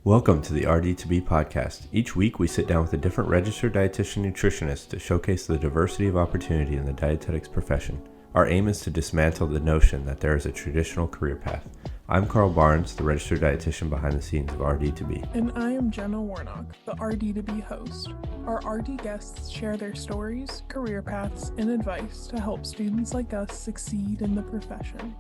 Welcome to the RD2BE podcast. Each week we sit down with a different registered dietitian nutritionist to showcase the diversity of opportunity in the dietetics profession. Our aim is to dismantle the notion that there is a traditional career path. I'm Carl Barnes, the registered dietitian behind the scenes of RD2BE. And I am Jenna Warnock, the RD2BE host. Our RD guests share their stories, career paths, and advice to help students like us succeed in the profession.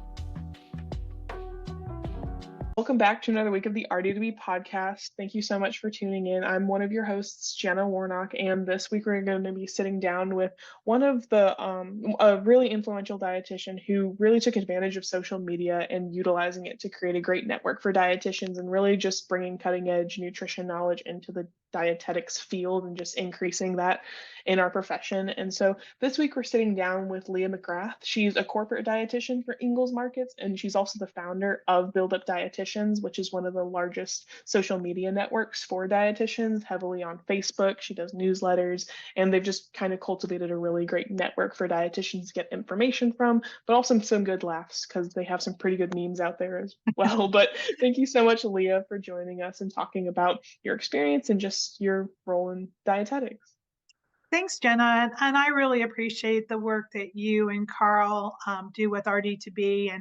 Welcome back to another week of the RD2BE podcast. Thank you so much for tuning in. I'm one of your hosts, Jenna Warnock, and this week we're going to be sitting down with one of a really influential dietitian who really took advantage of social media and utilizing it to create a great network for dietitians and really just bringing cutting edge nutrition knowledge into the dietetics field and just increasing that in our profession. And so this week we're sitting down with Leah McGrath. She's a corporate dietitian for Ingalls Markets, and she's also the founder of Build Up Dietitians, which is one of the largest social media networks for dietitians, heavily on Facebook. She does newsletters, and they've just kind of cultivated a really great network for dietitians to get information from, but also some good laughs because they have some pretty good memes out there as well. But thank you so much, Leah, for joining us and talking about your experience and just your role in dietetics. Thanks, Jenna. And I really appreciate the work that you and Carl do with RD2BE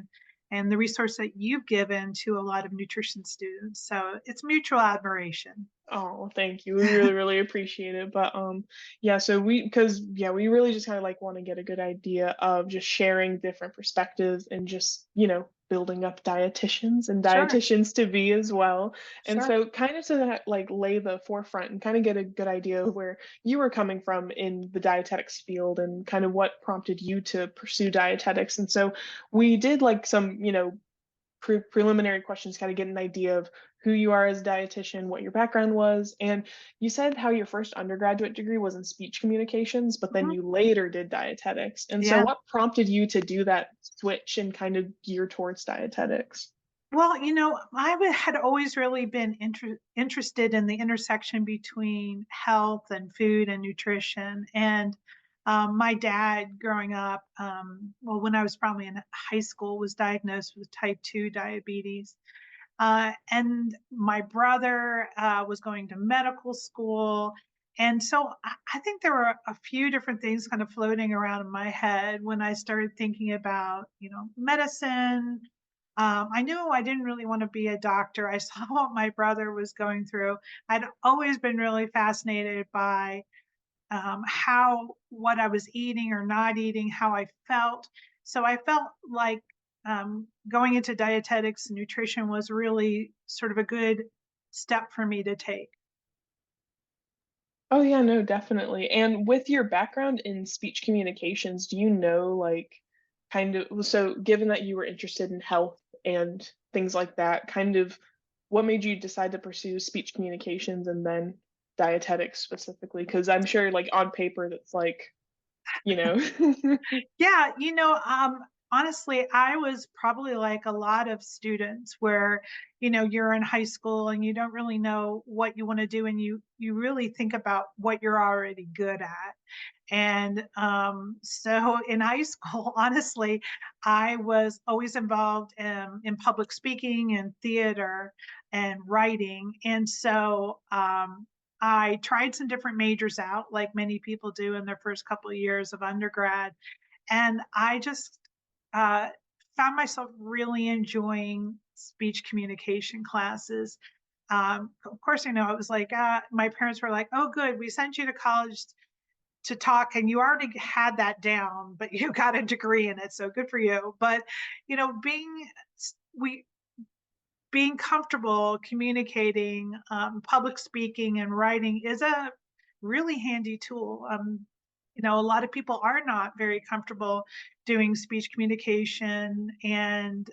and the resource that you've given to a lot of nutrition students. So it's mutual admiration. Oh, thank you. We really appreciate it. But we really just kind of like want to get a good idea of just sharing different perspectives and just, building up dietitians and dietitians to be as well. And so kind of to that, like lay the forefront and kind of get a good idea of where you were coming from in the dietetics field and kind of what prompted you to pursue dietetics. And so we did like some, preliminary questions, kind of get an idea of who you are as a dietitian, what your background was. And you said how your first undergraduate degree was in speech communications, but then you later did dietetics. And so what prompted you to do that switch and kind of gear towards dietetics? Well, I had always really been interested in the intersection between health and food and nutrition. And my dad, growing up, when I was probably in high school, was diagnosed with type 2 diabetes. And my brother was going to medical school. And so I think there were a few different things kind of floating around in my head when I started thinking about, medicine. I knew I didn't really want to be a doctor. I saw what my brother was going through. I'd always been really fascinated by what I was eating or not eating, how I felt. So I felt like going into dietetics and nutrition was really sort of a good step for me to take. Oh yeah, no, definitely. And with your background in speech communications, do you know so given that you were interested in health and things like that, kind of what made you decide to pursue speech communications and then dietetics specifically? Because I'm sure like on paper that's like, you know. Yeah, honestly, I was probably like a lot of students where, you're in high school and you don't really know what you want to do, and you really think about what you're already good at. And so in high school, honestly, I was always involved in public speaking and theater and writing. And so I tried some different majors out, like many people do in their first couple of years of undergrad. And I just uh, found myself really enjoying speech communication classes. Of course, it was like, my parents were like, oh, good, we sent you to college to talk and you already had that down, but you got a degree in it. So good for you. But, we, being comfortable communicating, public speaking and writing is a really handy tool. A lot of people are not very comfortable doing speech communication and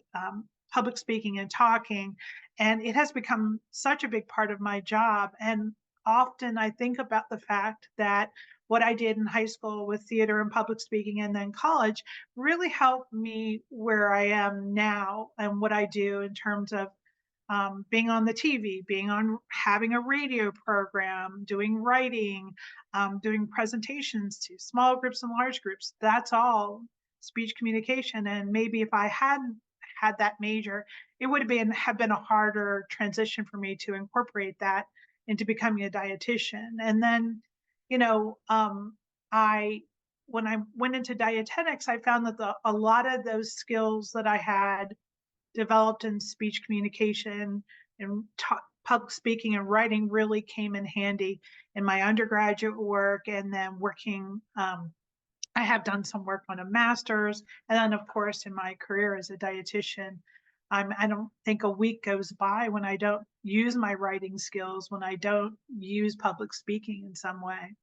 public speaking and talking. And it has become such a big part of my job. And often I think about the fact that what I did in high school with theater and public speaking and then college really helped me where I am now and what I do in terms of being on the TV, having a radio program, doing writing, doing presentations to small groups and large groups. That's all speech communication. And maybe if I hadn't had that major, it would have been a harder transition for me to incorporate that into becoming a dietitian. And then, you know, I when I went into dietetics, I found that a lot of those skills that I had developed in speech communication and public speaking and writing really came in handy in my undergraduate work, and then working. I have done some work on a master's, and then of course in my career as a dietitian, I don't think a week goes by when I don't use my writing skills, when I don't use public speaking in some way.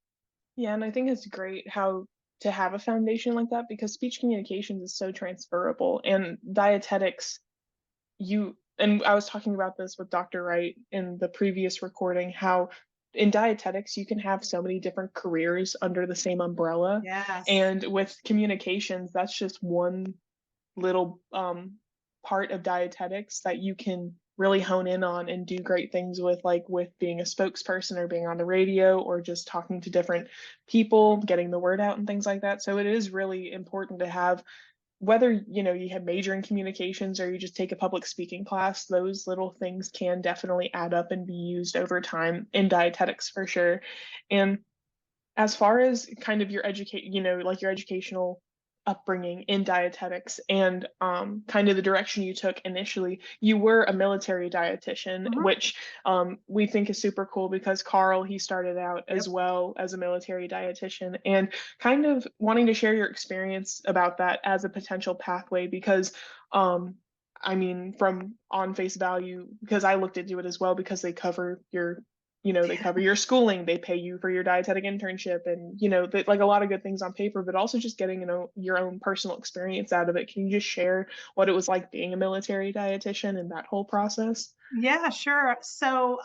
Yeah, and I think it's great how to have a foundation like that because speech communications is so transferable and dietetics and I was talking about this with Dr. Wright in the previous recording, how in dietetics you can have so many different careers under the same umbrella. Yes. And with communications, that's just one little part of dietetics that you can really hone in on and do great things with, like with being a spokesperson or being on the radio or just talking to different people, getting the word out and things like that. So it is really important to have, whether you have major in communications or you just take a public speaking class, those little things can definitely add up and be used over time in dietetics for sure. And as far as kind of your like your educational upbringing in dietetics and kind of the direction you took initially, you were a military dietitian, Mhm. which we think is super cool because Carl, he started out Yep. as well as a military dietitian, and kind of wanting to share your experience about that as a potential pathway because I mean, from on face value, because I looked into it as well, because they cover they cover your schooling, they pay you for your dietetic internship, and like a lot of good things on paper, but also just getting your own personal experience out of it. Can you just share what it was like being a military dietitian and that whole process? Yeah, sure. So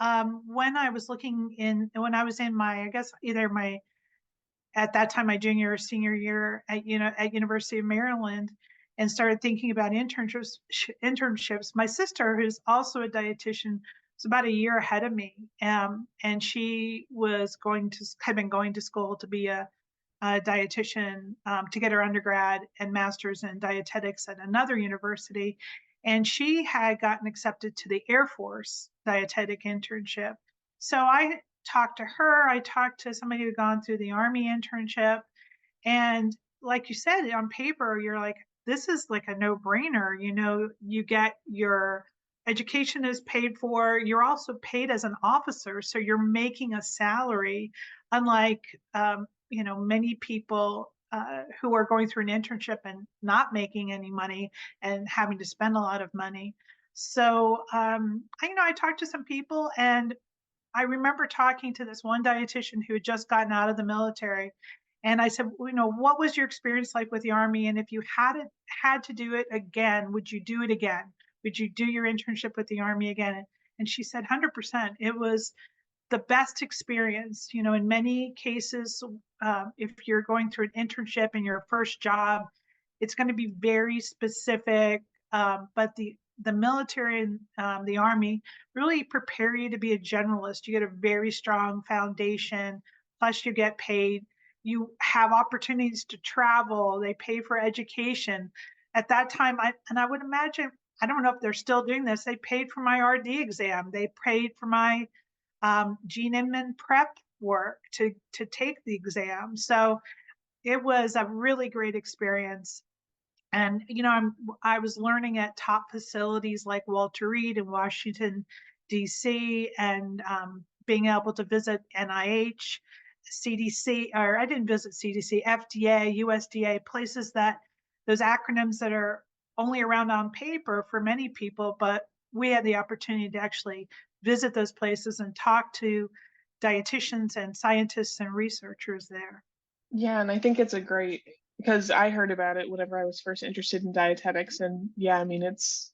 when I was when I was in my, I guess either my, at that time, my junior or senior year at University of Maryland, and started thinking about internships. My sister, who's also a dietitian, was about a year ahead of me, and she had been going to school to be a dietitian, to get her undergrad and master's in dietetics at another university. And she had gotten accepted to the Air Force dietetic internship. So I talked to her, I talked to somebody who'd gone through the Army internship. And like you said, on paper, you're like, this is like a no brainer. You get your education is paid for, you're also paid as an officer. So you're making a salary, unlike, many people who are going through an internship and not making any money and having to spend a lot of money. So, I talked to some people, and I remember talking to this one dietitian who had just gotten out of the military. And I said, what was your experience like with the Army? And if you had to do it again, would you do it again? Would you do your internship with the Army again? And she said, 100%. It was the best experience. In many cases, if you're going through an internship in your first job, it's going to be very specific. But the military and the Army really prepare you to be a generalist. You get a very strong foundation, plus you get paid. You have opportunities to travel. They pay for education. At that time, I would imagine, I don't know if they're still doing this, they paid for my RD exam. They paid for my gene Inman prep work to take the exam. So it was a really great experience. And I was learning at top facilities like Walter Reed in Washington, D.C., and being able to visit NIH, CDC, or I didn't visit CDC, FDA, USDA, places that those acronyms that are only around on paper for many people, but we had the opportunity to actually visit those places and talk to dietitians and scientists and researchers there. Yeah, and I think it's a great, because I heard about it whenever I was first interested in dietetics, and yeah, I mean, it's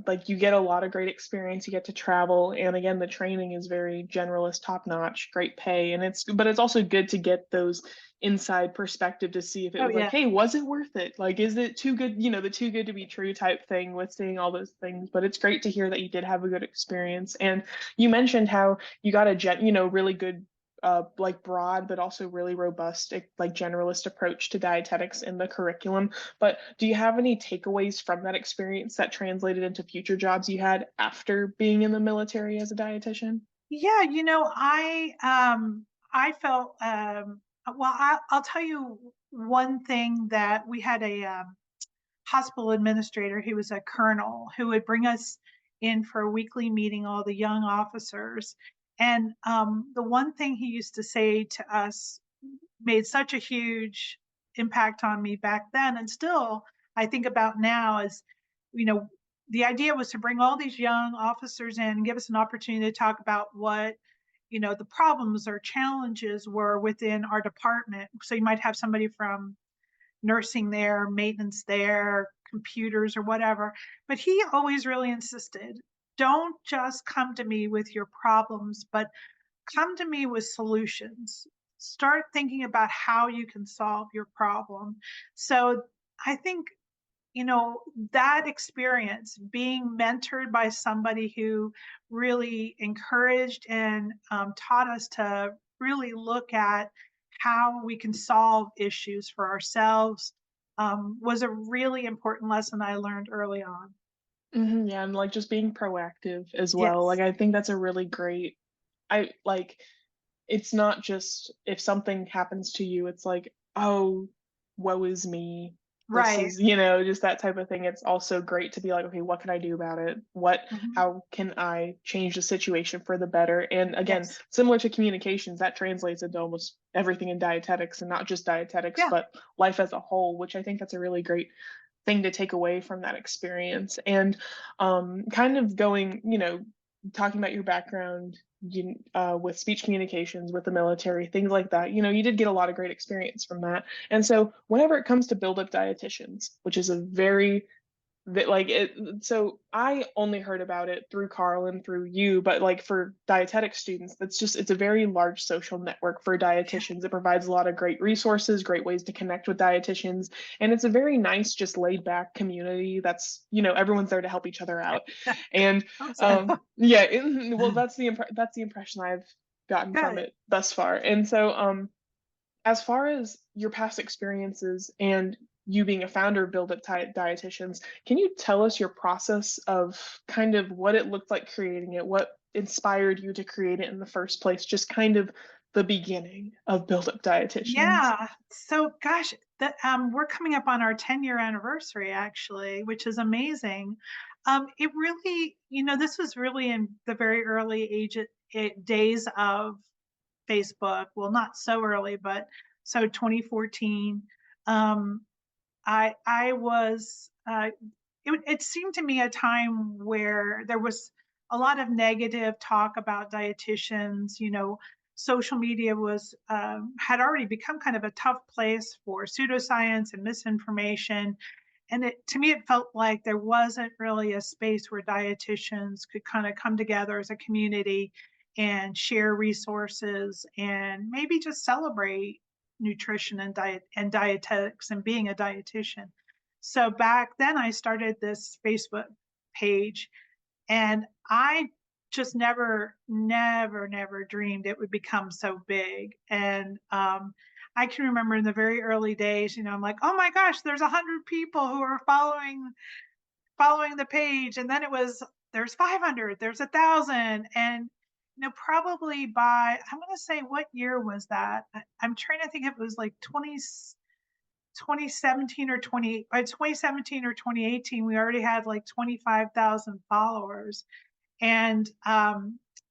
like you get a lot of great experience, you get to travel, and again, the training is very generalist, top notch, great pay, and it's also good to get those inside perspective to see if it Oh was like, yeah. hey, was it worth it? Like, is it too good, the too good to be true type thing with seeing all those things. But it's great to hear that you did have a good experience. And you mentioned how you got a really good like broad but also really robust like generalist approach to dietetics in the curriculum. But do you have any takeaways from that experience that translated into future jobs you had after being in the military as a dietitian? Yeah, I felt well, I'll tell you one thing that we had a hospital administrator. He was a colonel who would bring us in for a weekly meeting, all the young officers. And the one thing he used to say to us made such a huge impact on me back then, and still I think about now, is, you know, the idea was to bring all these young officers in and give us an opportunity to talk about what, the problems or challenges were within our department. So you might have somebody from nursing there, maintenance there, computers or whatever. But he always really insisted, don't just come to me with your problems, but come to me with solutions. Start thinking about how you can solve your problem. So I think, that experience, being mentored by somebody who really encouraged and taught us to really look at how we can solve issues for ourselves, was a really important lesson I learned early on. Yeah, and like just being proactive as well. Like Yes. I think that's a really great. I like it's not just if something happens to you, it's like, oh, woe is me. This Right. is, just that type of thing. It's also great to be like, okay, what can I do about it? Mhm. How can I change the situation for the better? And again, Yes. similar to communications, that translates into almost everything in dietetics, and not just dietetics, Yeah. but life as a whole, which I think that's a really great thing to take away from that experience. And kind of going, talking about your background with speech communications, with the military, things like that, you did get a lot of great experience from that. And so whenever it comes to build up dietitians, which is a very that like it so I only heard about it through Carl and through you, but like for dietetic students, it's a very large social network for dietitians. It provides a lot of great resources, great ways to connect with dietitians, and it's a very nice, just laid back community that's, everyone's there to help each other out. And Awesome. yeah, well, that's the impression I've gotten from Good. it thus far. And so as far as your past experiences and you being a founder of Build Up Dietitians, can you tell us your process of kind of what it looked like creating it, what inspired you to create it in the first place, just kind of the beginning of Build Up Dietitians? Yeah. So gosh, we're coming up on our 10-year anniversary actually, which is amazing. It really, this was really in the very early days of Facebook. Well, not so early, but so 2014. Um, I was it seemed to me a time where there was a lot of negative talk about dietitians. Social media was had already become kind of a tough place for pseudoscience and misinformation. And to me, it felt like there wasn't really a space where dietitians could kind of come together as a community and share resources and maybe just celebrate nutrition and dietetics and being a dietitian. So back then I started this Facebook page, and I just never dreamed it would become so big. And I can remember in the very early days, I'm like, oh my gosh, there's 100 people who are following the page. And then there's 500, there's 1,000. And, probably by, I'm going to say, what year was that? I'm trying to think if it was like 2017 or 2017 or 2018, we already had like 25,000 followers. And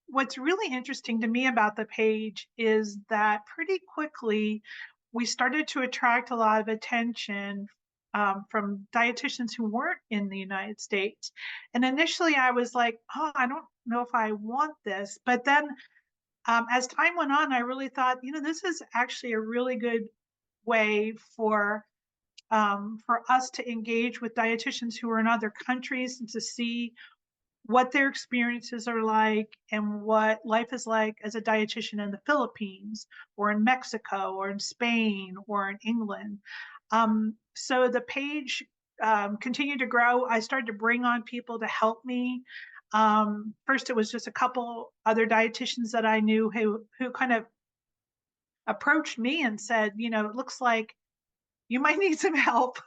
what's really interesting to me about the page is that pretty quickly we started to attract a lot of attention from dietitians who weren't in the United States. And initially I was like, oh, I don't know if I want this. But then as time went on, I really thought, this is actually a really good way for us to engage with dietitians who are in other countries and to see what their experiences are like and what life is like as a dietitian in the Philippines or in Mexico or in Spain or in England. So the page continued to grow. I started to bring on people to help me. First, it was just a couple other dietitians that I knew who kind of approached me and said, it looks like you might need some help.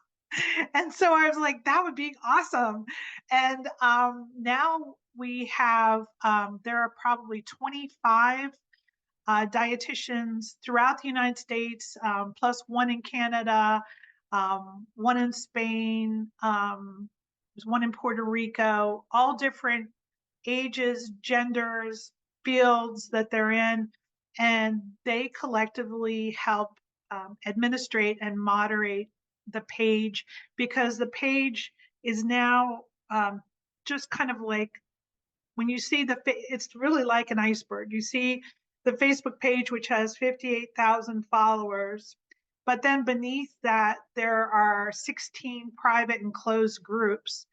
And so I was like, that would be awesome. And now we have, there are probably 25 dietitians throughout the United States, plus one in Canada, one in Spain, there's one in Puerto Rico, all different ages, genders, fields that they're in, and they collectively help administrate and moderate the page, because the page is now just kind of like, when you see it's really like an iceberg. You see the Facebook page, which has 58,000 followers, but then beneath that, there are 16 private and closed groups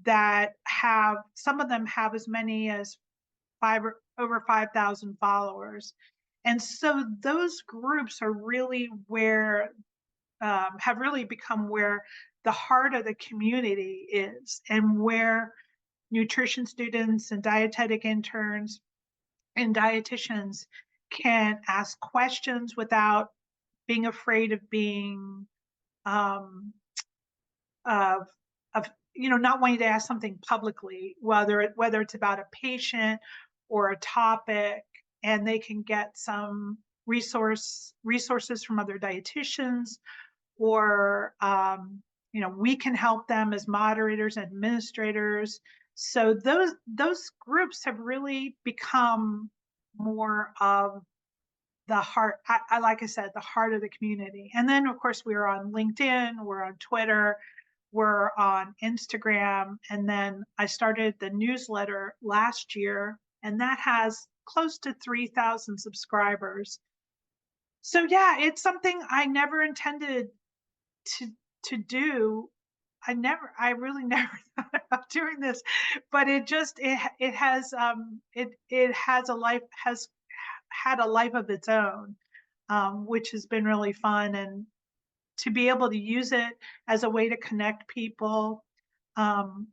that have, some of them have as many as over 5,000 followers. And so those groups are really where, have really become where the heart of the community is, and where nutrition students and dietetic interns and dietitians can ask questions without being afraid of being of not wanting to ask something publicly, whether it's about a patient or a topic, and they can get some resources from other dietitians, or we can help them as moderators, administrators. So those groups have really become more of the heart. Like I said, the heart of the community. And then of course we're on LinkedIn, we're on Twitter, we're on Instagram, and then I started the newsletter last year, and that has close to 3,000 subscribers. So yeah, it's something I never intended to do. I really never thought about doing this, but it has had a life of its own, which has been really fun. And to be able to use it as a way to connect people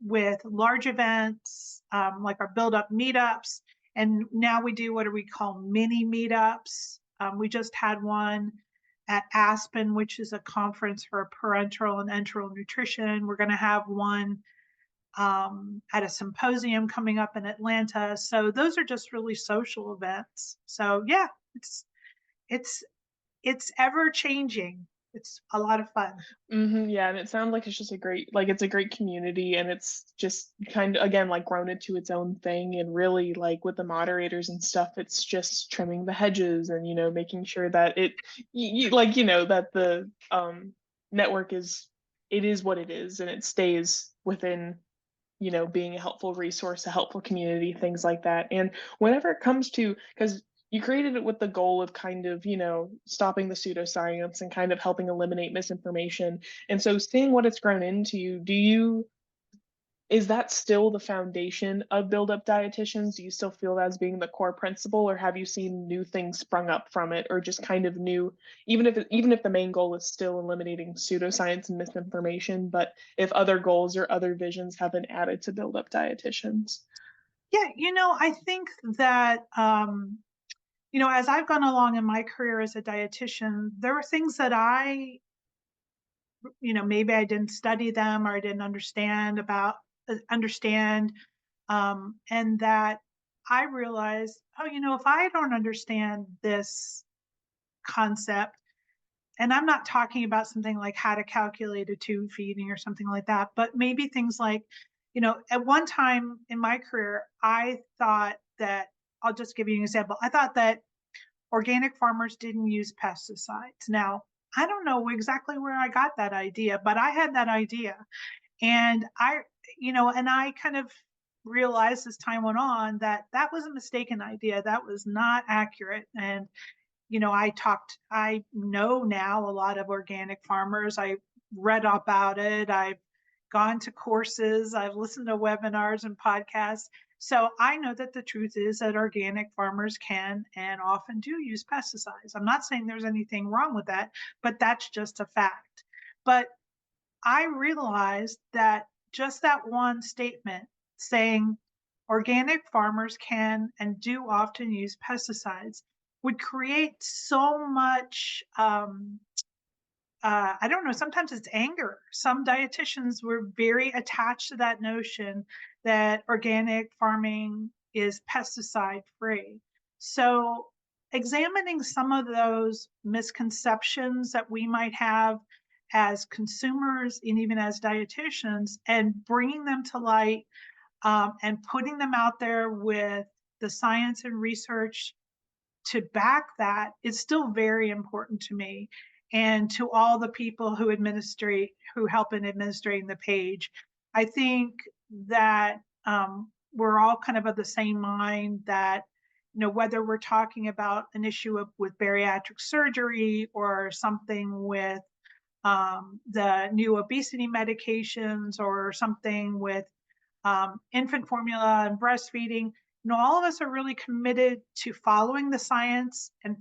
with large events, like our Build Up meetups. And now we do what we call mini meetups. We just had one at Aspen, which is a conference for parenteral and enteral nutrition. We're going to have one at a symposium coming up in Atlanta. So those are just really social events. So yeah, it's ever changing. It's a lot of fun. Yeah, and it sounds like it's just it's a great community, and it's just kind of, again, like grown into its own thing. And really, like with the moderators and stuff, it's just trimming the hedges and making sure that that the network is what it is, and it stays within being a helpful resource, a helpful community, things like that. And whenever it comes to, because you created it with the goal of kind of, stopping the pseudoscience and kind of helping eliminate misinformation. And so seeing what it's grown into, is that still the foundation of Build Up Dietitians? Do you still feel that as being the core principle, or have you seen new things sprung up from it, or just kind of new, even if the main goal is still eliminating pseudoscience and misinformation, but if other goals or other visions have been added to Build Up Dietitians? Yeah, I think that as I've gone along in my career as a dietitian, there were things that maybe I didn't study them, or I didn't understand, and that I realized, if I don't understand this concept, and I'm not talking about something like how to calculate a tube feeding or something like that, but maybe things like, at one time in my career, I thought that, I'll just give you an example. I thought that organic farmers didn't use pesticides. Now, I don't know exactly where I got that idea, but I had that idea. And I kind of realized as time went on that that was a mistaken idea. That was not accurate. And, I know now a lot of organic farmers. I read about it. I've gone to courses. I've listened to webinars and podcasts. So I know that the truth is that organic farmers can and often do use pesticides. I'm not saying there's anything wrong with that, but that's just a fact. But I realized that just that one statement saying organic farmers can and do often use pesticides would create so much, I don't know, sometimes it's anger. Some dietitians were very attached to that notion that organic farming is pesticide free. So, examining some of those misconceptions that we might have as consumers and even as dietitians, and bringing them to light, and putting them out there with the science and research to back that is still very important to me, and to all the people who help in administrating the page. I think that we're all kind of the same mind that, whether we're talking about an issue with bariatric surgery or something with the new obesity medications or something with infant formula and breastfeeding, all of us are really committed to following the science and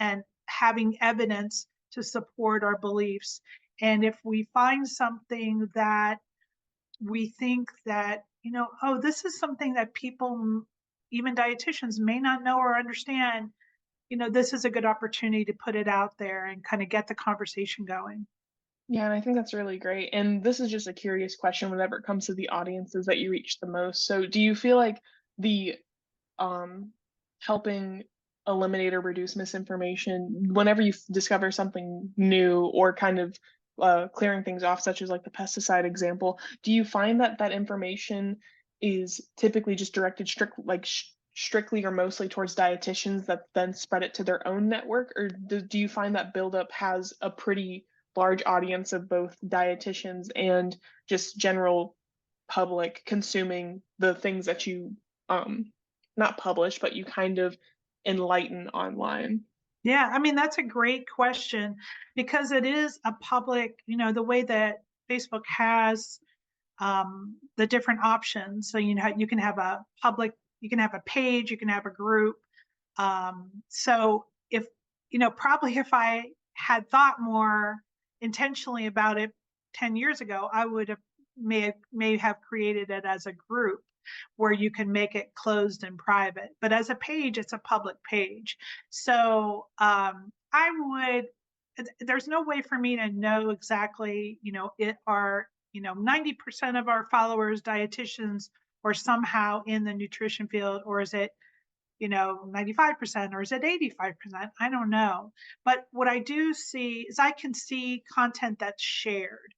and having evidence to support our beliefs. And if we find something that we think that, oh, this is something that people, even dietitians, may not know or understand, this is a good opportunity to put it out there and kind of get the conversation going. Yeah, and I think that's really great. And this is just a curious question whenever it comes to the audiences that you reach the most. So do you feel like the um helping eliminate or reduce misinformation whenever you discover something new, or kind of clearing things off, such as like the pesticide example, do you find that that information is typically just directed strictly or mostly towards dietitians that then spread it to their own network, or do you find that buildup has a pretty large audience of both dietitians and just general public consuming the things that you not publish, but you kind of enlighten online? Yeah, I mean, that's a great question, because it is a public, the way that Facebook has the different options. So, you can have a public, you can have a page, you can have a group. So if, probably if I had thought more intentionally about it 10 years ago, I would have may have created it as a group where you can make it closed and private. But as a page, it's a public page. So there's no way for me to know exactly, it are, 90% of our followers dietitians or somehow in the nutrition field, or is it, 95%, or is it 85%? I don't know. But what I do see is I can see content that's shared.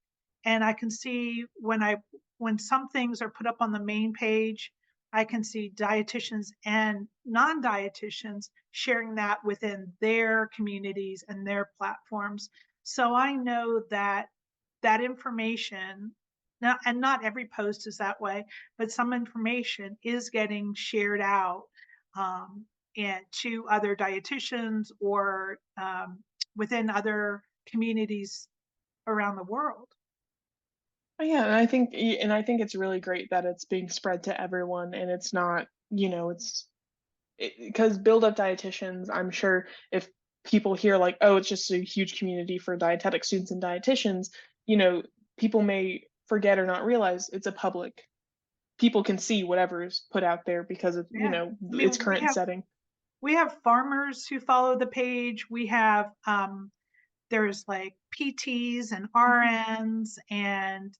And I can see when some things are put up on the main page, I can see dietitians and non-dietitians sharing that within their communities and their platforms. So I know that that information, now, and not every post is that way, but some information is getting shared out, um, and to other dietitians, or within other communities around the world. Oh, yeah, and I think it's really great that it's being spread to everyone, and it's not, it's because build up dietitians, I'm sure if people hear like, oh, it's just a huge community for dietetic students and dietitians, you know, people may forget or not realize it's a public. People can see whatever's put out there because of, Yeah. I its mean, current setting. we have farmers who follow the page. We have there's like PTs and RNs and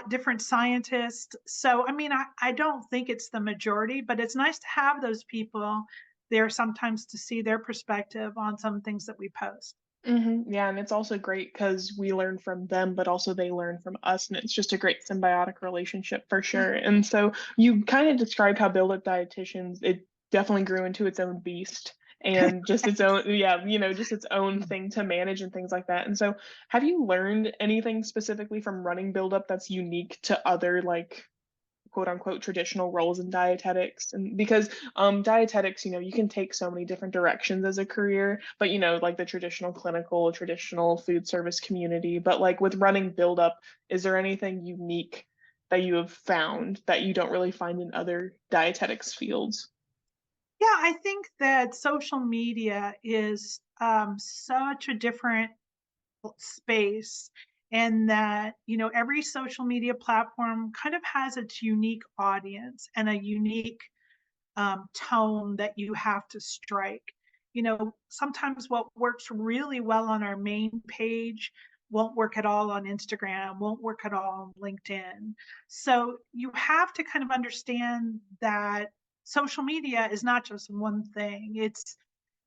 different scientists. So, I mean, I don't think it's the majority, but it's nice to have those people there sometimes to see their perspective on some things that we post. Yeah, and it's also great because we learn from them, but also they learn from us, and it's just a great symbiotic relationship for sure. And so you kind of described how Build Up Dietitians, it definitely grew into its own beast and just its own, yeah, just its own thing to manage and things like that. And so have you learned anything specifically from running Build Up that's unique to other like quote unquote traditional roles in dietetics? And because dietetics, you can take so many different directions as a career, but like the traditional clinical, traditional food service community, but like with running Build Up, is there anything unique that you have found that you don't really find in other dietetics fields? Yeah, I think that social media is such a different space, and that, every social media platform kind of has its unique audience and a unique tone that you have to strike. You know, sometimes what works really well on our main page won't work at all on Instagram, won't work at all on LinkedIn. So you have to kind of understand that social media is not just one thing.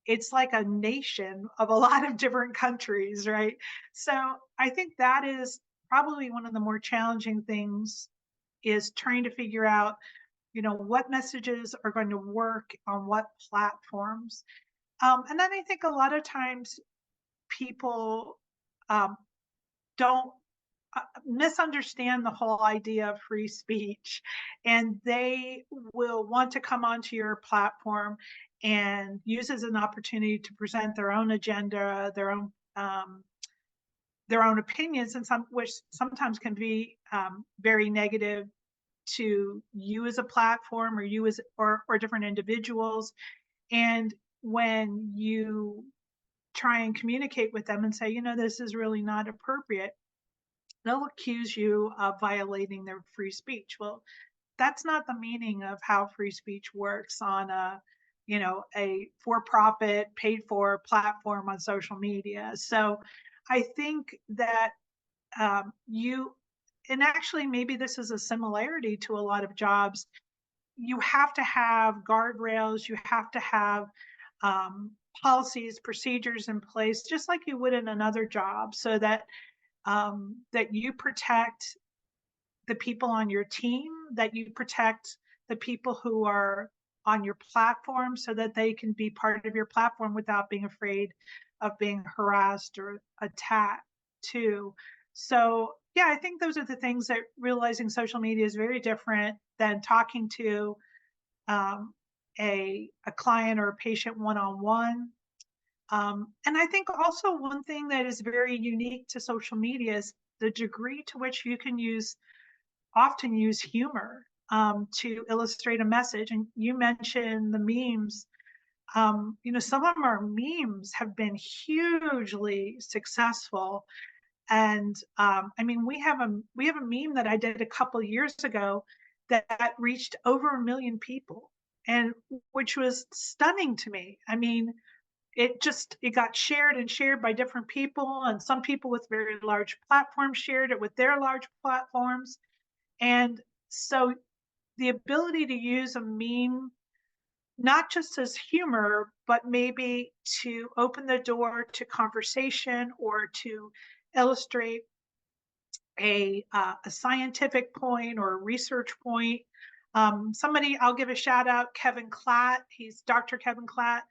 It's like a nation of a lot of different countries, right? So I think that is probably one of the more challenging things, is trying to figure out, you know, what messages are going to work on what platforms. And then I think a lot of times people um, don't misunderstand the whole idea of free speech, and they will want to come onto your platform and use as an opportunity to present their own agenda, their own opinions, and some which sometimes can be very negative to you as a platform, or you as or different individuals. And when you try and communicate with them and say, you know, this is really not appropriate, they'll accuse you of violating their free speech. Well, that's not the meaning of how free speech works on a, you know, a for-profit paid for platform on social media. So I think that you, and actually maybe this is a similarity to a lot of jobs, you have to have guardrails, you have to have um, policies, procedures in place, just like you would in another job, so that that you protect the people on your team, that you protect the people who are on your platform, so that they can be part of your platform without being afraid of being harassed or attacked too. So yeah, I think those are the things that realizing social media is very different than talking to um, a client or a patient one-on-one. And I think also one thing that is very unique to social media is the degree to which you can often use humor to illustrate a message. And you mentioned the memes. You know, some of our memes have been hugely successful. And I mean, we have a meme that I did a couple years ago that reached over 1 million people, and which was stunning to me. I mean, it got shared and shared by different people, and some people with very large platforms shared it with their large platforms. And so the ability to use a meme not just as humor, but maybe to open the door to conversation or to illustrate a scientific point or a research point. Somebody, I'll give a shout out, Kevin Klatt. He's Dr. Kevin Klatt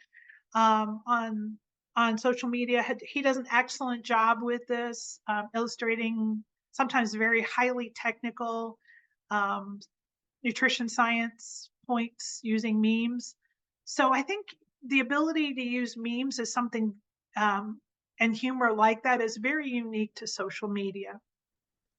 on social media. He does an excellent job with this, illustrating sometimes very highly technical um, nutrition science points using memes. So I think the ability to use memes is something, and humor like that is very unique to social media.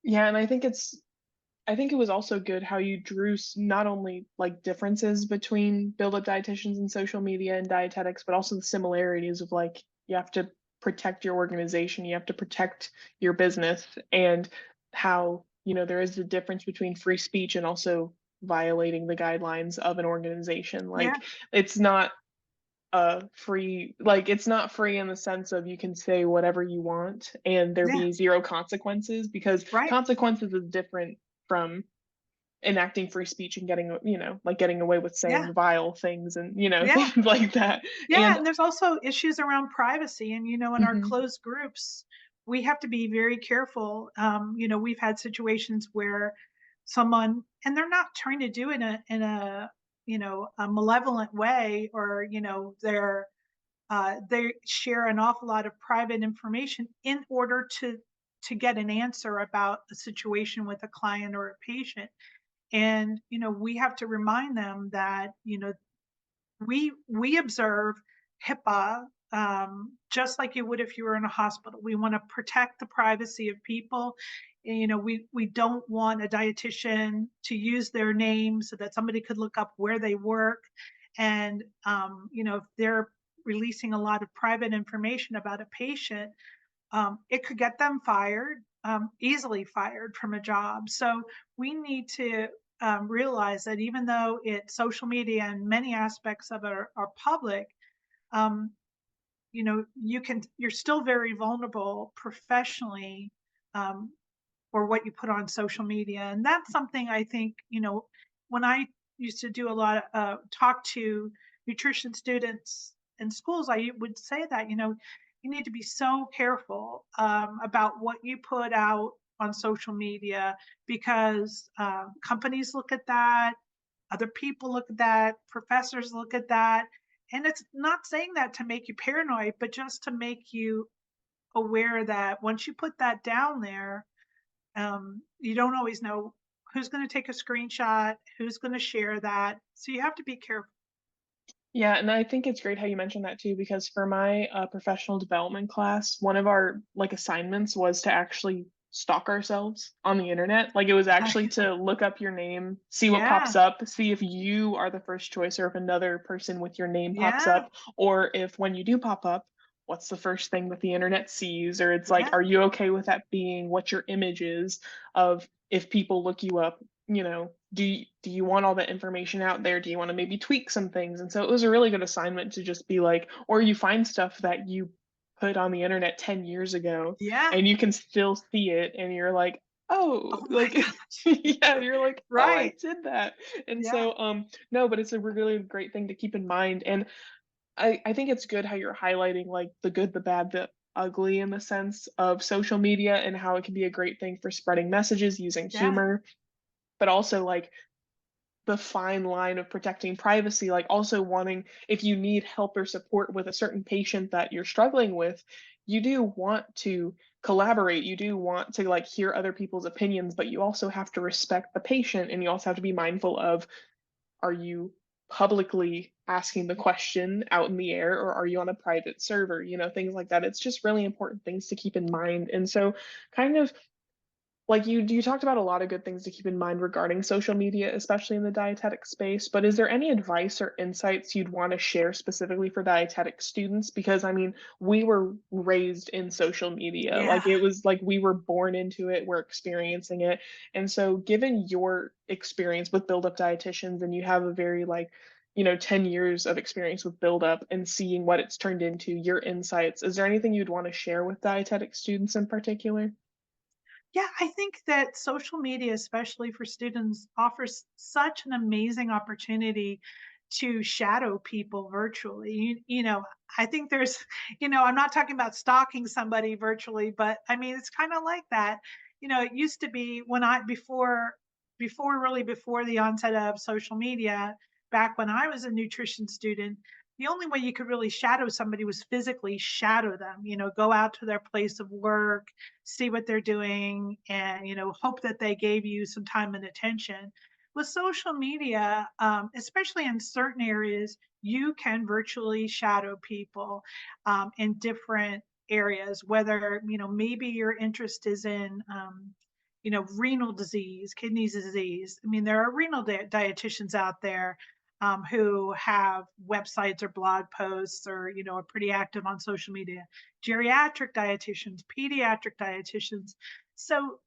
Yeah, and I think it was also good how you drew not only like differences between build-up dietitians and social media and dietetics, but also the similarities of like you have to protect your organization, you have to protect your business, and how, you know, there is a difference between free speech and also violating the guidelines of an organization. Like Yeah, it's not free, like it's not free in the sense of you can say whatever you want and there yeah, be zero consequences, because right. consequences is different from enacting free speech and getting, you know, like getting away with Yeah, saying vile things and, you know, yeah. things like that. Yeah, And and there's also issues around privacy. And, you know, in our mhm, closed groups, we have to be very careful. You know, we've had situations where someone, and they're not trying to do it in a, you know, a malevolent way, or, you know, they share an awful lot of private information in order to get an answer about a situation with a client or a patient. And, you know, we have to remind them that, you know, we observe HIPAA, just like you would if you were in a hospital. We want to protect the privacy of people. And, you know, we don't want a dietitian to use their name so that somebody could look up where they work. And you know, if they're releasing a lot of private information about a patient, it could get them fired, easily fired from a job. So we need to realize that even though social media and many aspects of it are public, um, you're still very vulnerable professionally, um, for what you put on social media. And that's something I think, when I used to do a lot of talk to nutrition students in schools, I would say that, you need to be so careful about what you put out on social media, because companies look at that, other people look at that, professors look at that. And it's not saying that to make you paranoid, but just to make you aware that once you put that down there, you don't always know who's going to take a screenshot, who's going to share that. So you have to be careful. Yeah, and I think it's great how you mentioned that too, because for my professional development class, one of our like assignments was to actually stalk ourselves on the internet. Like it was actually to look up your name, see what Yeah, pops up, see if you are the first choice or if another person with your name pops yeah, up, or if when you do pop up, what's the first thing that the internet sees, or it's like, yeah, are you okay with that being what your image is of if people look you up, do you want all that information out there? Do you want to maybe tweak some things? And so it was a really good assignment to just be like, or you find stuff that you put on the internet 10 years ago yeah. and you can still see it and you're like, oh, Oh my like gosh. yeah, you're like, oh, I Right. did that. And Yeah, so no, but it's a really great thing to keep in mind. And I think it's good how you're highlighting like the good, the bad, the ugly in the sense of social media and how it can be a great thing for spreading messages using yeah, humor, but also like the fine line of protecting privacy, like also wanting, if you need help or support with a certain patient that you're struggling with, you do want to collaborate, you do want to like hear other people's opinions, but you also have to respect the patient and you also have to be mindful of, are you publicly asking the question out in the air or are you on a private server, things like that. It's just really important things to keep in mind. And so kind of like you talked about a lot of good things to keep in mind regarding social media, especially in the dietetic space, but is there any advice or insights you'd want to share specifically for dietetic students? Because I mean, we were raised in social media. yeah. Like it was like we were born into it, we're experiencing it. And so given your experience with Build Up Dietitians and you have a very like 10 years of experience with Build Up and seeing what it's turned into, your insights, is there anything you'd want to share with dietetic students in particular? Yeah, I think that social media, especially for students, offers such an amazing opportunity to shadow people virtually. I think there's, I'm not talking about stalking somebody virtually, but I mean, it's kind of like that. It used to be when before the onset of social media, back when I was a nutrition student, the only way you could really shadow somebody was physically shadow them, go out to their place of work, see what they're doing, and hope that they gave you some time and attention. With social media, especially in certain areas, you can virtually shadow people in different areas, whether maybe your interest is in renal disease, kidney disease. I mean, there are renal dietitians out there who have websites or blog posts, or are pretty active on social media. Geriatric dietitians, pediatric dietitians. So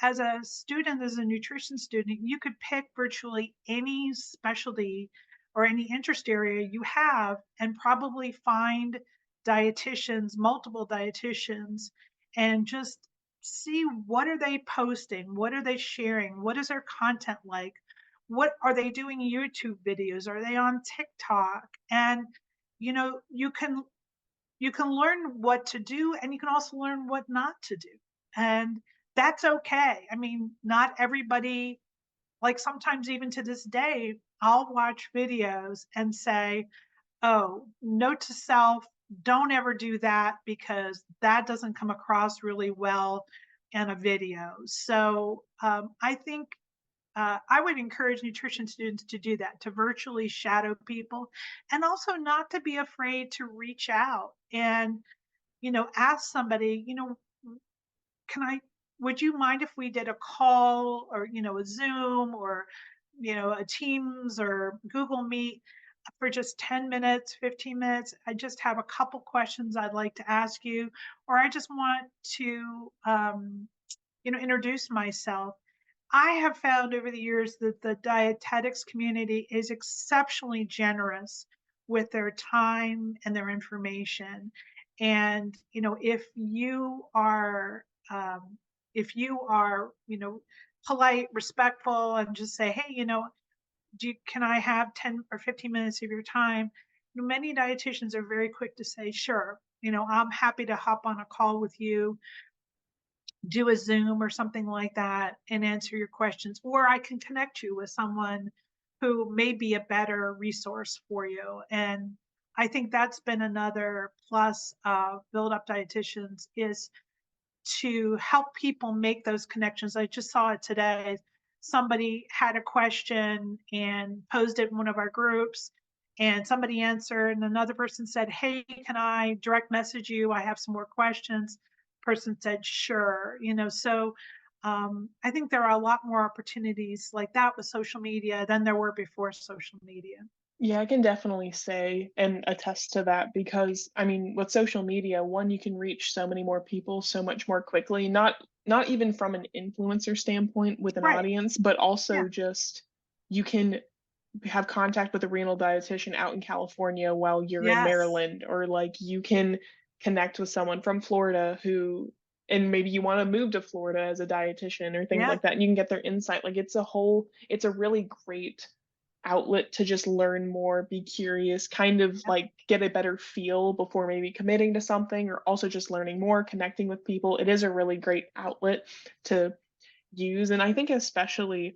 as a student, as a nutrition student, you could pick virtually any specialty or any interest area you have and probably find dietitians, multiple dietitians, and just see what are they posting, what are they sharing, what is their content like, what are they doing YouTube videos, are they on TikTok? And you can learn what to do, and you can also learn what not to do, and that's okay. I mean, not everybody, like sometimes even to this day, I'll watch videos and say, oh, note to self, don't ever do that because that doesn't come across really well in a video. So I think I would encourage nutrition students to do that, to virtually shadow people, and also not to be afraid to reach out and, ask somebody, can I, would you mind if we did a call, or, a Zoom, or, a Teams or Google Meet for just 10 minutes, 15 minutes? I just have a couple questions I'd like to ask you, or I just want to, introduce myself. I have found over the years that the dietetics community is exceptionally generous with their time and their information. And, if you are, polite, respectful, and just say, hey, can I have 10 or 15 minutes of your time? Many dietitians are very quick to say, sure, I'm happy to hop on a call with you, do a Zoom or something like that and answer your questions. Or I can connect you with someone who may be a better resource for you. And I think that's been another plus of Build Up Dietitians is to help people make those connections. I just saw it today. Somebody had a question and posed it in one of our groups, and somebody answered, and another person said, hey, can I direct message you? I have some more questions. Person said, sure. So I think there are a lot more opportunities like that with social media than there were before social media. Yeah, I can definitely say and attest to that because I mean, with social media, one, you can reach so many more people so much more quickly, not even from an influencer standpoint with an Right. audience, but Yeah. also just you can have contact with a renal dietitian out in California while you're in Yes. Maryland, or like you can connect with someone from Florida who, and maybe you want to move to Florida as a dietitian or things Yeah. like that, and you can get their insight. Like it's a really great outlet to just learn more, be curious, kind of Yep. like get a better feel before maybe committing to something, or also just learning more, connecting with people. It is a really great outlet to use. And I think especially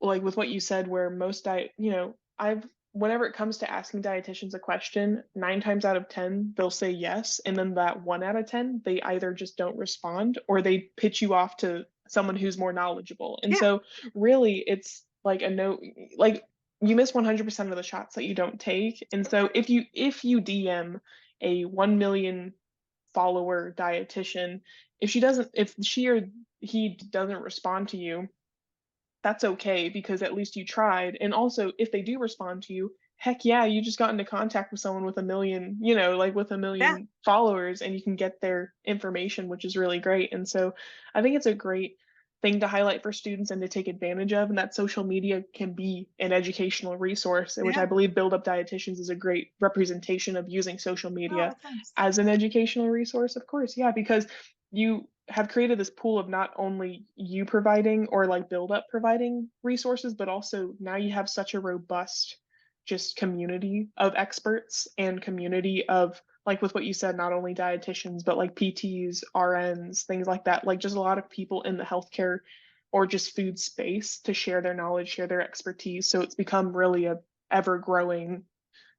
like with what you said, where most I've whenever it comes to asking dietitians a question, 9 times out of 10, they'll say yes. And then that 1 out of 10, they either just don't respond or they pitch you off to someone who's more knowledgeable. And Yeah. so really it's like a no, like you miss 100% of the shots that you don't take. And so if you DM a 1 million follower dietitian, if she or he doesn't respond to you, that's okay because at least you tried. And also, if they do respond to you, heck yeah, you just got into contact with someone with a million, like with a Yeah. million followers, and you can get their information, which is really great. And so I think it's a great thing to highlight for students and to take advantage of, and that social media can be an educational resource, which Yeah. I believe Build Up Dietitians is a great representation of using social Oh, media thanks. as an educational resource, of course. Yeah, because you have created this pool of not only you providing or like Build Up providing resources, but also now you have such a robust just community of experts and community of, like with what you said, not only dietitians, but like PTs, RNs, things like that, like just a lot of people in the healthcare or just food space to share their knowledge, share their expertise. So it's become really a ever growing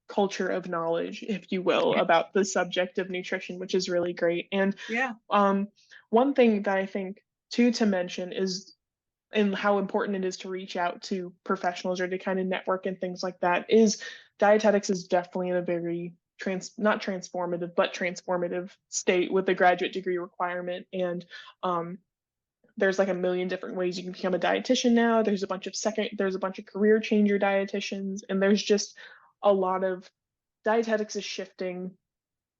culture of knowledge, if you will, about the subject of nutrition, which is really great. And Yeah. um, one thing that I think too to mention is and how important it is to reach out to professionals or to kind of network and things like that is dietetics is definitely in a very not transformative but transformative state with the graduate degree requirement. And um, there's like a million different ways you can become a dietitian now. There's a bunch of career changer dietitians, and there's just a lot of dietetics is shifting,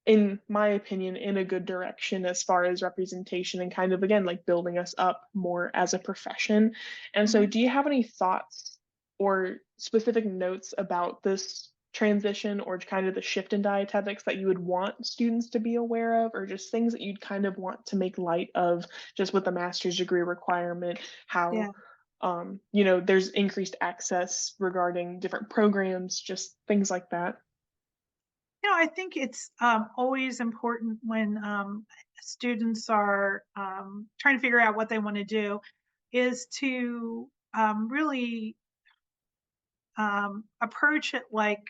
in my opinion, in a good direction as far as representation and kind of again like building us up more as a profession. And so Mhm. do you have any thoughts or specific notes about this transition or kind of the shift in dietetics that you would want students to be aware of, or just things that you'd kind of want to make light of just with the master's degree requirement, how Yeah. there's increased access regarding different programs, just things like that? I think it's always important when students are trying to figure out what they want to do is to really approach it like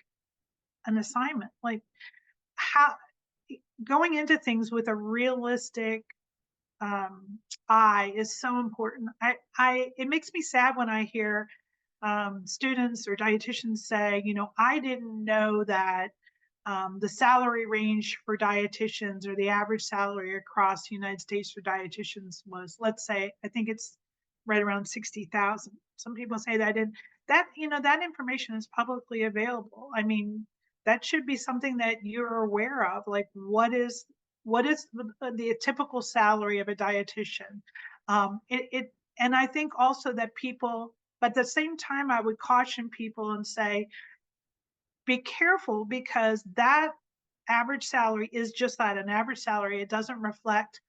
an assignment, like how going into things with a realistic um, eye is so important. It makes me sad when I hear students or dietitians say, I didn't know that the salary range for dietitians or the average salary across the United States for dietitians was, let's say, I think it's right around 60,000. Some people say that that information is publicly available. I mean, that should be something that you're aware of. Like, what is the typical salary of a dietitian? And I think also that people, but at the same time, I would caution people and say, be careful, because that average salary is just that, an average salary. It doesn't reflect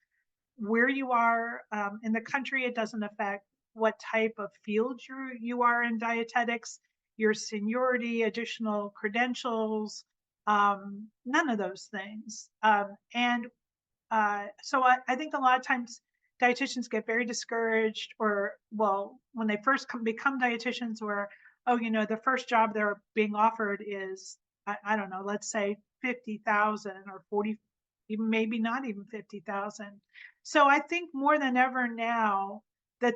where you are in the country. It doesn't affect what type of field you are in dietetics, your seniority, additional credentials, none of those things. So I think a lot of times dietitians get very discouraged, or, well, when they first become dietitians, where, oh, the first job they're being offered is, I don't know, let's say 50,000 or 40, even maybe not even 50,000. So I think more than ever now that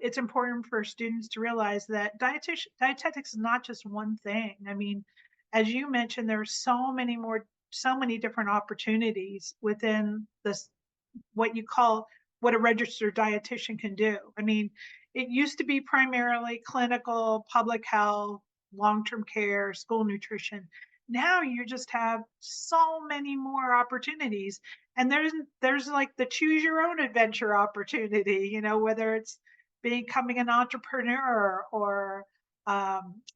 it's important for students to realize that dietetics is not just one thing. I mean, as you mentioned, there are so many different opportunities within this, what a registered dietitian can do. I mean, it used to be primarily clinical, public health, long-term care, school nutrition. Now you just have so many more opportunities. And there's like the choose your own adventure opportunity, whether it's becoming an entrepreneur, or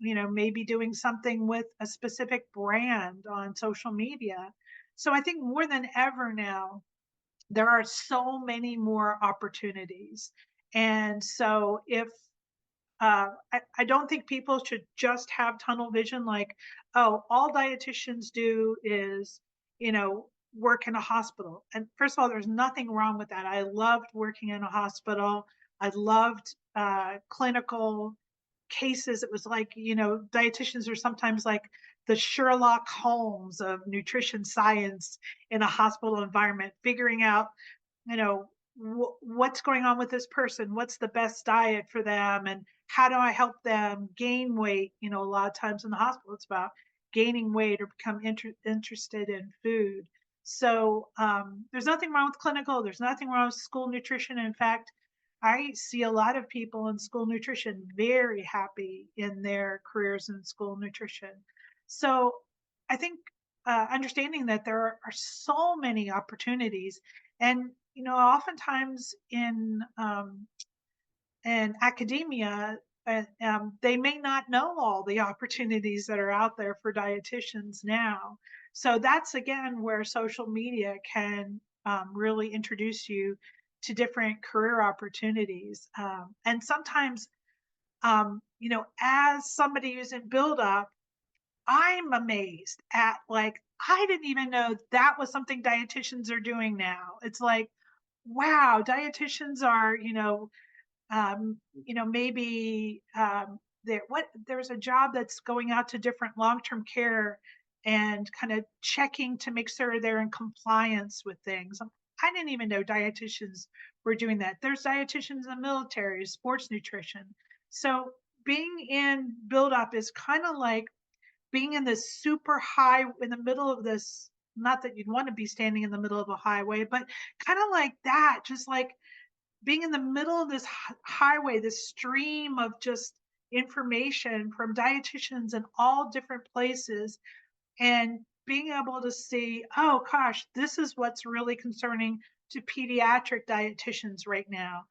maybe doing something with a specific brand on social media. So I think more than ever now, there are so many more opportunities. And so I don't think people should just have tunnel vision, like, oh, all dietitians do is, work in a hospital. And first of all, there's nothing wrong with that. I loved working in a hospital. I loved clinical cases. It was like, dietitians are sometimes like the Sherlock Holmes of nutrition science in a hospital environment, figuring out, what's going on with this person, what's the best diet for them, and how do I help them gain weight. A lot of times in the hospital, it's about gaining weight or become interested in food. So there's nothing wrong with clinical. There's nothing wrong with school nutrition. In fact, I see a lot of people in school nutrition very happy in their careers in school nutrition. So I think understanding that there are so many opportunities, and oftentimes in academia, they may not know all the opportunities that are out there for dietitians now. So that's again where social media can really introduce you to different career opportunities. And sometimes, as somebody who's in build up, I'm amazed at, like, I didn't even know that was something dietitians are doing now. It's like, wow, dietitians are, maybe there's a job that's going out to different long-term care and kind of checking to make sure they're in compliance with things. I didn't even know dietitians were doing that. There's dietitians in the military, sports nutrition. So being in build up is kind of like being in this super high, in the middle of this, not that you'd want to be standing in the middle of a highway, but kind of like that, just like being in the middle of this highway, this stream of just information from dietitians in all different places, and being able to see, oh gosh, this is what's really concerning to pediatric dietitians right now.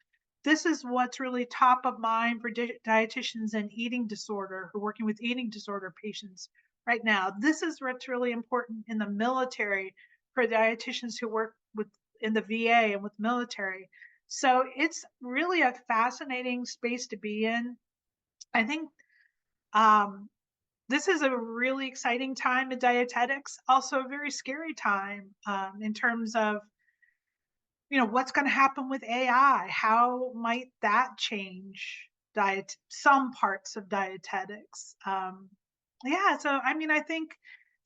This is what's really top of mind for dietitians and eating disorder, who are working with eating disorder patients right now. This is what's really important in the military for dietitians who work in the VA and with military. So it's really a fascinating space to be in. I think this is a really exciting time in dietetics, also a very scary time in terms of, what's going to happen with AI? How might that change some parts of dietetics? Yeah, so I mean, I think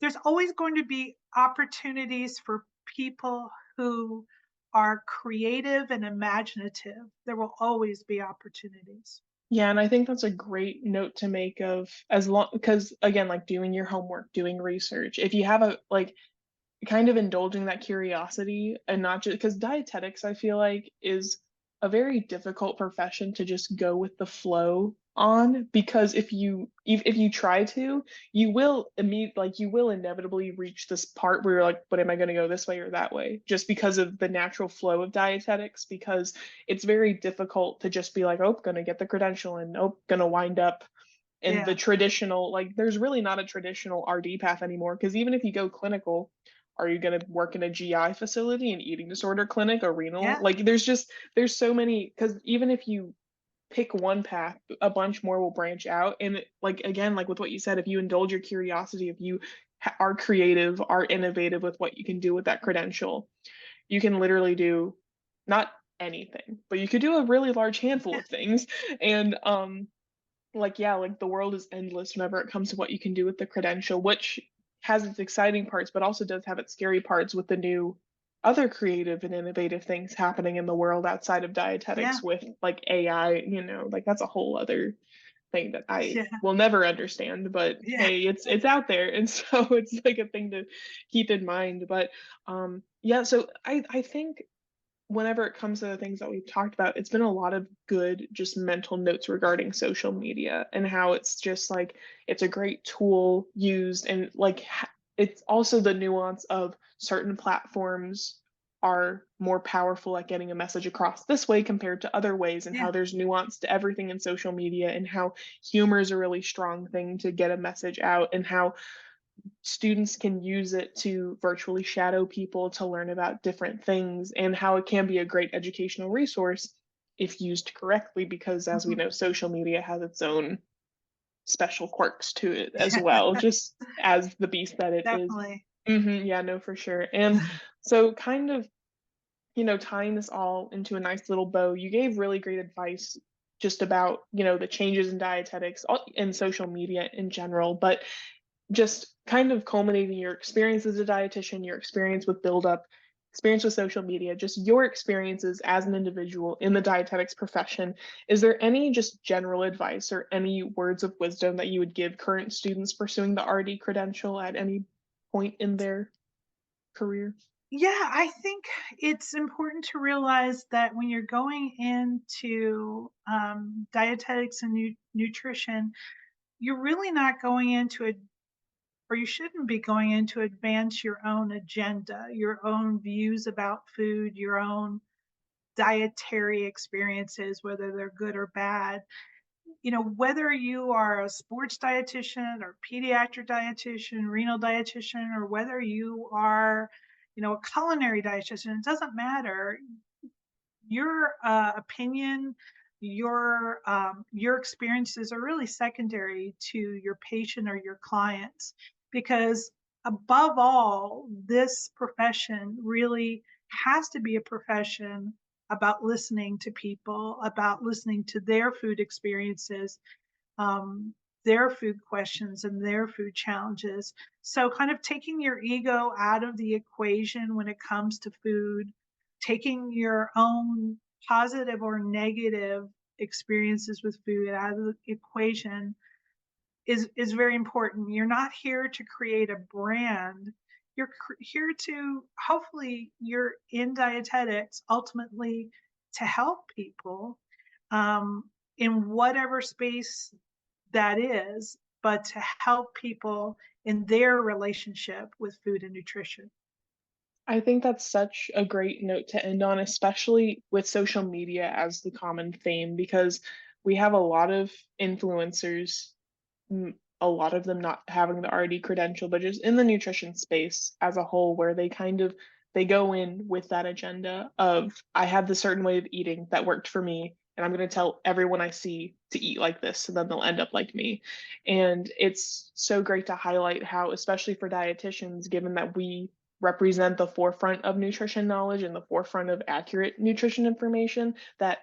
there's always going to be opportunities for people who are creative and imaginative. There will always be opportunities. Yeah, and I think that's a great note to make, of as long, because again, like doing your homework, doing research, if you have a, like, kind of indulging that curiosity, and not just because dietetics, I feel like, is a very difficult profession to just go with the flow on, because if you try to, you will you will inevitably reach this part where you're like, but am I going to go this way or that way, just because of the natural flow of dietetics, because it's very difficult to just be like, oh, going to get the credential and oh, going to wind up in the Yeah. traditional, like there's really not a traditional RD path anymore, because even if you go clinical, are you going to work in a GI facility, an eating disorder clinic, a renal, Yeah. like there's so many, because even if you pick one path, a bunch more will branch out. And like again, like with what you said, if you indulge your curiosity, if you are creative, are innovative with what you can do with that credential, you can literally do not anything, but you could do a really large handful Yeah. of things. And like yeah, like the world is endless whenever it comes to what you can do with the credential, which has its exciting parts, but also does have its scary parts with the new other creative and innovative things happening in the world outside of Yeah. dietetics with like AI, like that's a whole other thing that I Yeah. will never understand, but Yeah. hey, it's out there. And so it's like a thing to keep in mind. But yeah, so I think whenever it comes to the things that we've talked about, it's been a lot of good, just mental notes regarding social media and how it's just like it's a great tool used, and like it's also the nuance of certain platforms are more powerful at getting a message across this way compared to other ways, and Yeah. how there's nuance to everything in social media, and how humor is a really strong thing to get a message out, and how students can use it to virtually shadow people to learn about different things, and how it can be a great educational resource if used correctly, because as we Mhm. know, social media has its own special quirks to it as well, just as the beast that it is. Definitely. Yeah, no, for sure. And so kind of, tying this all into a nice little bow, you gave really great advice just about, the changes in dietetics and social media in general, but just kind of culminating your experience as a dietitian, your experience with build up, experience with social media, just your experiences as an individual in the dietetics profession. Is there any just general advice or any words of wisdom that you would give current students pursuing the RD credential at any point in their career? Yeah, I think it's important to realize that when you're going into dietetics and nutrition, you're really not going into it, or you shouldn't be going in to advance your own agenda, your own views about food, your own dietary experiences, whether they're good or bad. Whether you are a sports dietitian or pediatric dietitian, renal dietitian, or whether you are, a culinary dietitian, it doesn't matter. Your opinion, your experiences are really secondary to your patient or your clients, because above all, this profession really has to be a profession about listening to people, about listening to their food experiences, um, their food questions, and their food challenges. So, kind of taking your ego out of the equation when it comes to food, taking your own positive or negative experiences with food out of the equation is very important. You're not here to create a brand. You're here to, hopefully, you're in dietetics ultimately to help people, in whatever space that is, but to help people in their relationship with food and nutrition. I think that's such a great note to end on, especially with social media as the common theme, because we have a lot of influencers, a lot of them not having the RD credential, but just in the nutrition space as a whole, where they go in with that agenda of I have the certain way of eating that worked for me, and I'm going to tell everyone I see to eat like this, and then they'll end up like me. And it's so great to highlight how, especially for dietitians, given that we represent the forefront of nutrition knowledge and the forefront of accurate nutrition information, that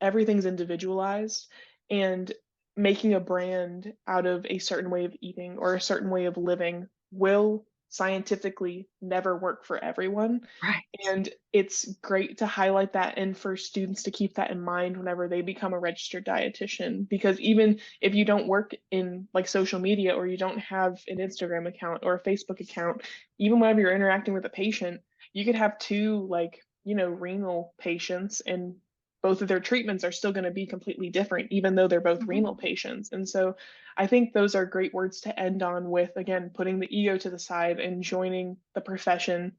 everything's individualized, and making a brand out of a certain way of eating or a certain way of living will scientifically never work for everyone. Right. And it's great to highlight that and for students to keep that in mind whenever they become a registered dietitian. Because even if you don't work in like social media, or you don't have an Instagram account or a Facebook account, even whenever you're interacting with a patient, you could have two, like, renal patients, and both of their treatments are still going to be completely different, even though they're both Mhm. renal patients. And so I think those are great words to end on with, again, putting the ego to the side and joining the profession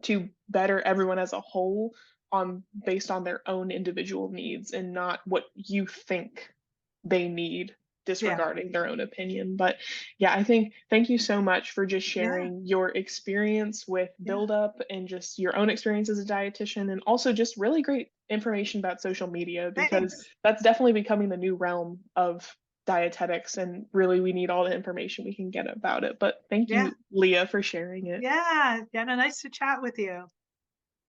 to better everyone as a whole on based on their own individual needs and not what you think they need, Yeah. disregarding their own opinion. But yeah, I think thank you so much for just Yeah. sharing your experience with Yeah. build up and just your own experience as a dietitian, and also just really great information about social media, because Thanks. that's definitely becoming the new realm of dietetics, and really we need all the information we can get about it. But thank Yeah. you, Leah, for sharing it. Yeah. Jenna, nice to chat with you.